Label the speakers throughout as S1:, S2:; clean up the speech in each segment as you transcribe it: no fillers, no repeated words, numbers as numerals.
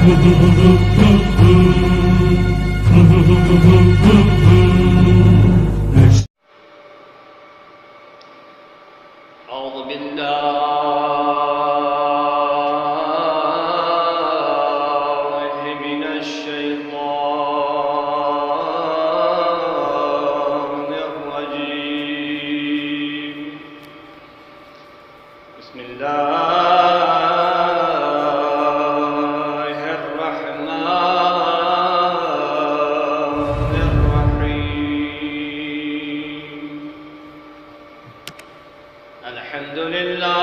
S1: أعوذ بالله من الشيطان الرجيم. بسم الله الرحمن الرحيم. الحمد لله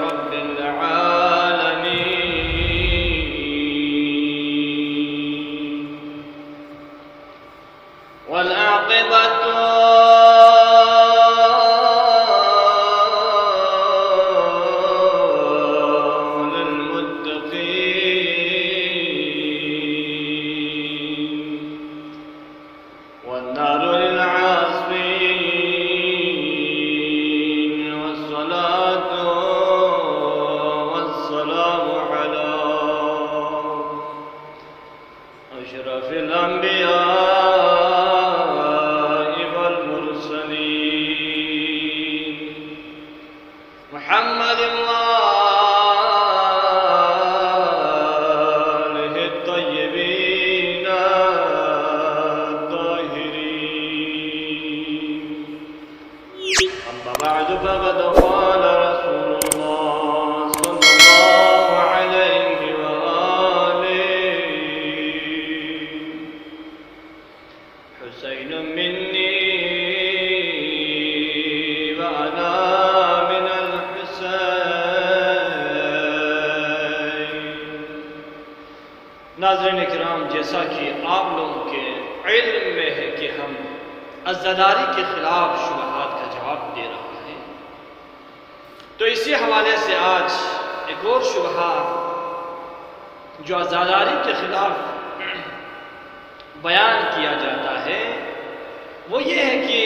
S1: رب العالمين، والعاقبة للمتقين، والنار للعاصين، والصلاة والسلام على أشرف الأنبياء والمرسلين، محمد وآله الطيبين الطاهرين. أما بعد فقد قال رسول الله صلى الله عليه وآله: حسين مني وأنا من الحسين. ناظرین اکرام، جیسا کہ آپ لوگوں کے علم میں ہے کہ ہم عزاداری کے خلاف شبہات کا جواب دے رہا ہے، تو اسی حوالے سے آج ایک اور شبہہ جو عزاداری کے خلاف بیان کیا جاتا ہے وہ یہ ہے کہ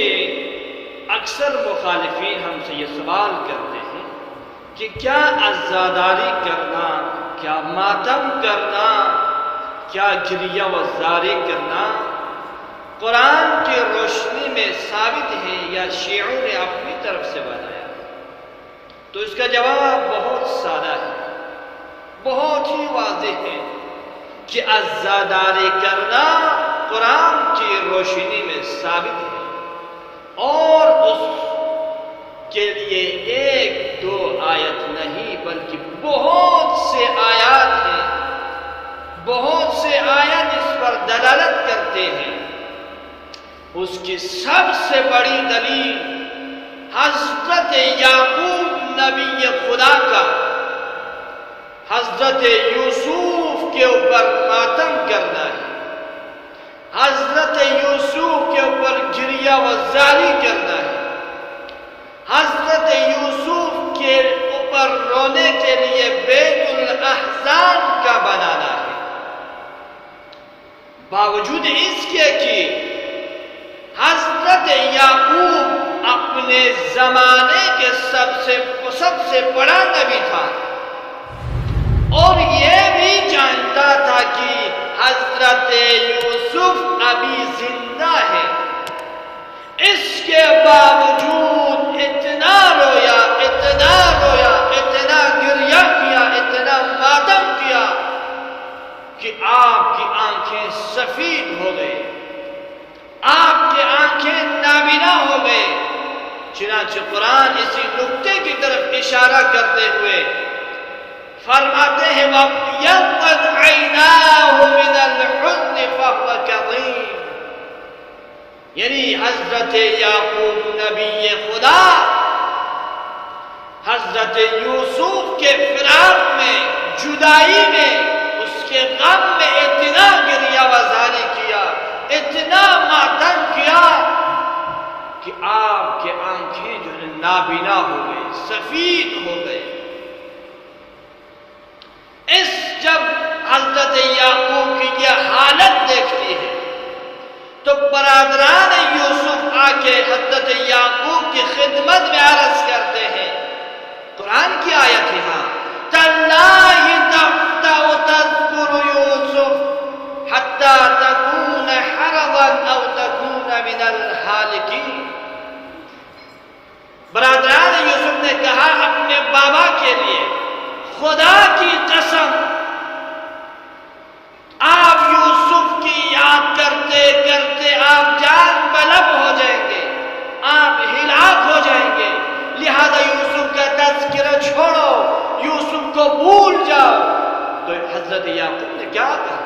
S1: اکثر مخالفین ہم سے یہ سوال کرتے ہیں کہ کیا عزاداری کرنا، کیا ماتم کرنا، کیا گریہ و زاری کرنا قرآن کی روشنی میں ثابت ہے یا شیعوں نے اپنی طرف سے بنایا؟ تو اس کا جواب بہت سادہ ہے، بہت ہی واضح ہے کہ عزاداری کرنا قرآن کی روشنی میں ثابت ہے، اور اس کے لیے ایک دو آیت نہیں بلکہ بہت سے آیات ہیں، بہت سے آیات اس پر دلالت کرتے ہیں۔ اس کی سب سے بڑی دلیل حضرت یعقوب نبی خدا کا حضرت یوسف کے اوپر ماتم کرنا ہے، حضرت یوسف کے اوپر گریہ و زاری کرنا ہے، حضرت یوسف کے اوپر رونے کے لیے بیت الاحزان کا بنانا ہے۔ باوجود اس کے کہ حضرت یعقوب اپنے زمانے کے سب سے بڑا نبی تھا، اور یہ بھی جانتا تھا کہ حضرت یوسف ابھی زندہ ہے، اس کے باوجود اتنا رویا، اتنا گریہ کیا، اتنا ماتم کیا کہ آپ کی آنکھیں سفید ہو گئی، آپ کی آنکھیں نابینا ہو گئی۔ چنانچہ قرآن اسی نقطے کی طرف اشارہ کرتے ہوئے فرماتے ہیں وَابْيَضَّتْ عَيْنَاهُ مِنَ الْحُزْنِ فَهُوَ كَظِيمٌ، یعنی حضرت یعقوب نبی خدا حضرت یوسف کے فراق میں، جدائی میں، اس کے غم میں اتنا گریہ و زاری کیا، اتنا ماتم کیا کہ آپ کے آنکھیں جو ہے نابینا ہو گئے، سفید ہو گئے۔ جب حضرت یعقوب کی یہ حالت دیکھتی ہے تو برادران یوسف آ کے حضرت یعقوب کی خدمت میں عرض کرتے ہیں، قرآن کی آیت ہے، تاللہ کو بھول جاؤ. تو حضرت یعقوب نے کیا کہا؟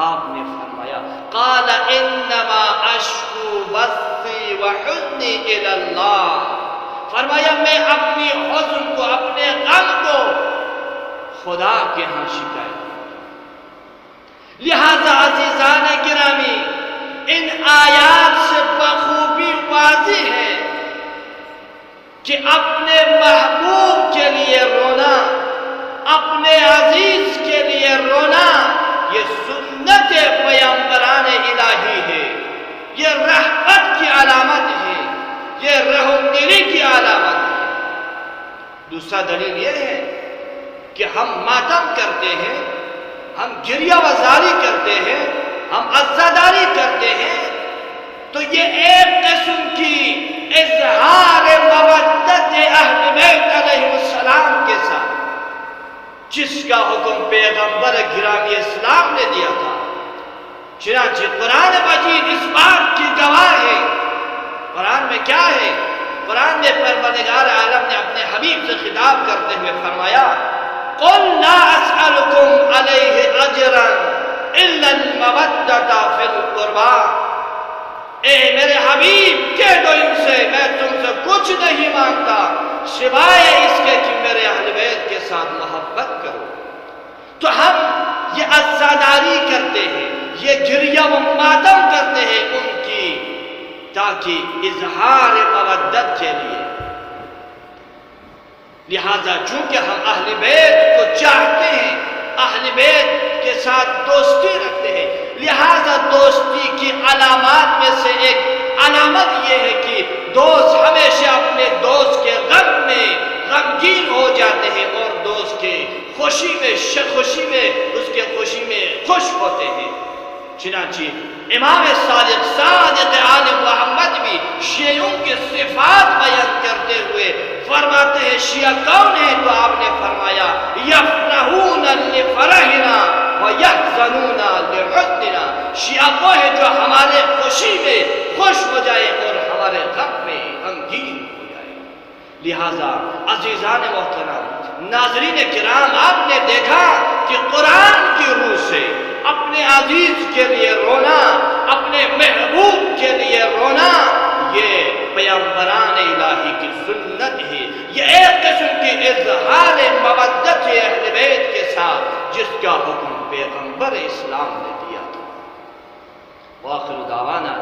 S1: آپ نے فرمایا قال انما اشکو بثی وحزنی الی اللہ. فرمایا میں اپنی حزن کو، اپنے غم کو خدا کے ہاں شکایت. لہذا عزیزان گرامی، ان آیات سے بخوبی واضح ہے کہ اپنے محبوب کے لیے رونا، اپنے عزیز کے لیے رونا، یہ سنت پیغمبران الہی ہے، یہ رحمت کی علامت ہے، یہ رحم دلی کی علامت ہے. دوسرا دلیل یہ ہے کہ ہم ماتم کرتے ہیں، ہم گریہ وزاری کرتے ہیں، ہم عزاداری کرتے ہیں، تو یہ ایک قسم کی اظہار مودت اہل بیت علیہ السلام کے ساتھ، جس کا حکم پیغمبر گرامی اسلام نے دیا تھا. چنانچہ قرآن مجید اس بات کی گواہ ہے. قرآن میں کیا ہے؟ قرآن میں پروردگار عالم نے اپنے حبیب سے خطاب کرتے ہوئے فرمایا قل لا اسألکم علیہ اجرا الا المودۃ فی القربى. اے میرے حبیب کہہ دو ان سے میں تم سے کچھ نہیں مانگتا سوائے اس کے کہ میرے اہل بیت کے ساتھ محبت کرو. تو ہم یہ عزاداری کرتے ہیں، یہ گریہ و ماتم کرتے ہیں ان کی، تاکہ اظہار مودت کے لیے. لہذا چونکہ ہم اہل بیت کو چاہتے ہیں، اہل بیت کے ساتھ دوستی رکھتے ہیں، لہذا دوستی کی علامات میں سے ایک علامت یہ ہے کہ دوست ہمیشہ اپنے دوست کے غم میں غمگین ہو جاتے ہیں اور دوست کے خوشی میں اس کے خوشی میں خوش ہوتے ہیں. چنانچہ امام صادق آل محمد بھی شیعوں کی صفات بیان کرتے ہوئے فرماتے ہیں شیعہ کون ہیں؟ تو آپ نے فرمایا یفرحون لفرحنا ویحزنون لحزننا. شیعہ وہ ہے جو ہمارے خوشی میں خوش ہو جائے اور ہمارے غم میں غمگین ہو جائے. لہذا عزیزان محترم، ناظرین کرام، آپ نے دیکھا کہ قرآن کی روح سے اپنے عزیز کے لیے رونا، اپنے محبوب کے لیے رونا، یہ پیغمبران الہی کی سنت ہے. یہ ایک قسم کی اظہار مودت ہے اہل بیت کے ساتھ، جس کا حکم پیغمبر اسلام نے دیا تھا. وآخر دعوانا